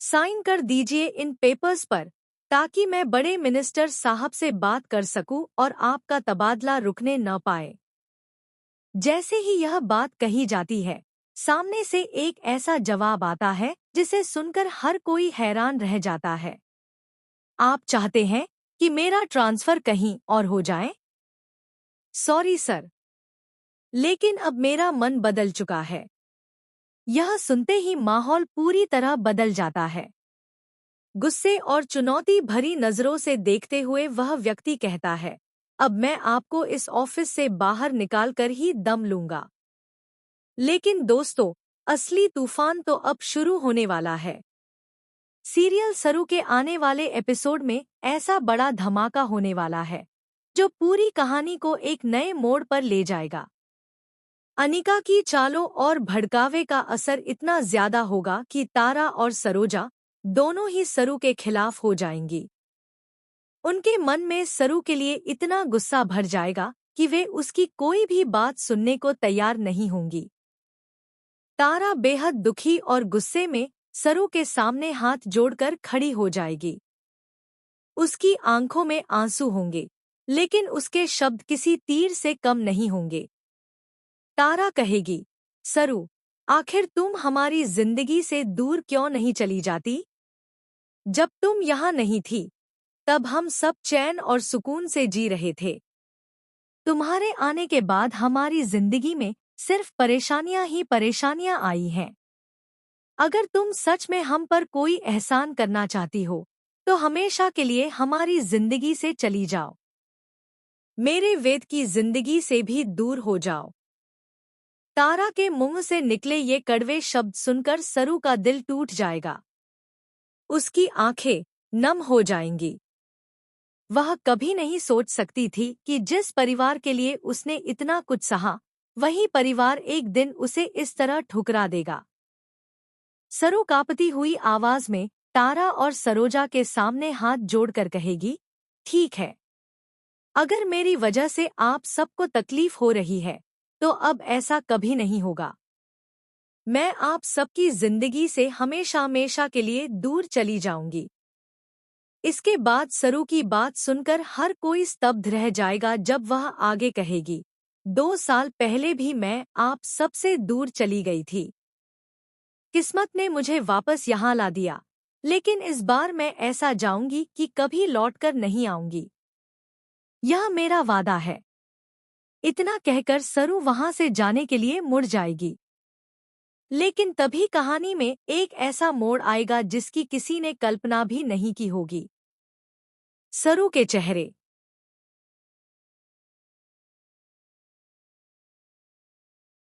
Sign कर दीजिए इन papers पर, ताकि मैं बड़े मिनिस्टर साहब से बात कर सकूं और आपका तबादला रुकने न पाए। जैसे ही यह बात कही जाती है, सामने से एक ऐसा जवाब आता है जिसे सुनकर हर कोई हैरान रह जाता है। आप चाहते हैं कि मेरा ट्रांसफर कहीं और हो जाए? सॉरी सर, लेकिन अब मेरा मन बदल चुका है। यह सुनते ही माहौल पूरी तरह बदल जाता है। गुस्से और चुनौती भरी नजरों से देखते हुए वह व्यक्ति कहता है, अब मैं आपको इस ऑफिस से बाहर निकालकर ही दम लूंगा। लेकिन दोस्तों, असली तूफान तो अब शुरू होने वाला है। सीरियल सरू के आने वाले एपिसोड में ऐसा बड़ा धमाका होने वाला है, जो पूरी कहानी को एक नए मोड़ पर ले जाएगा। अनिका की चालों और भड़कावे का असर इतना ज्यादा होगा कि तारा और सरोजा दोनों ही सरू के खिलाफ हो जाएंगी। उनके मन में सरू के लिए इतना गुस्सा भर जाएगा कि वे उसकी कोई भी बात सुनने को तैयार नहीं होंगी। तारा बेहद दुखी और गुस्से में सरू के सामने हाथ जोड़कर खड़ी हो जाएगी। उसकी आंखों में आंसू होंगे, लेकिन उसके शब्द किसी तीर से कम नहीं होंगे। तारा कहेगी, सरू, आखिर तुम हमारी जिंदगी से दूर क्यों नहीं चली जाती? जब तुम यहाँ नहीं थी, तब हम सब चैन और सुकून से जी रहे थे। तुम्हारे आने के बाद हमारी जिंदगी में सिर्फ परेशानियां ही परेशानियां आई हैं। अगर तुम सच में हम पर कोई एहसान करना चाहती हो, तो हमेशा के लिए हमारी जिंदगी से चली जाओ। मेरे वेद की जिंदगी से भी दूर हो जाओ। तारा के मुंह से निकले ये कड़वे शब्द सुनकर सरू का दिल टूट जाएगा। उसकी आंखें नम हो जाएंगी। वह कभी नहीं सोच सकती थी कि जिस परिवार के लिए उसने इतना कुछ सहा, वही परिवार एक दिन उसे इस तरह ठुकरा देगा। सरू कांपती हुई आवाज में तारा और सरोजा के सामने हाथ जोड़कर कहेगी, ठीक है, अगर मेरी वजह से आप सबको तकलीफ हो रही है, तो अब ऐसा कभी नहीं होगा। मैं आप सबकी जिंदगी से हमेशा हमेशा के लिए दूर चली जाऊंगी। इसके बाद सरू की बात सुनकर हर कोई स्तब्ध रह जाएगा जब वह आगे कहेगी, 2 साल पहले भी मैं आप सबसे दूर चली गई थी। किस्मत ने मुझे वापस यहाँ ला दिया, लेकिन इस बार मैं ऐसा जाऊंगी कि कभी लौटकर नहीं आऊंगी। यह मेरा वादा है। इतना कहकर सरू वहां से जाने के लिए मुड़ जाएगी। लेकिन तभी कहानी में एक ऐसा मोड़ आएगा जिसकी किसी ने कल्पना भी नहीं की होगी। सरू के चेहरे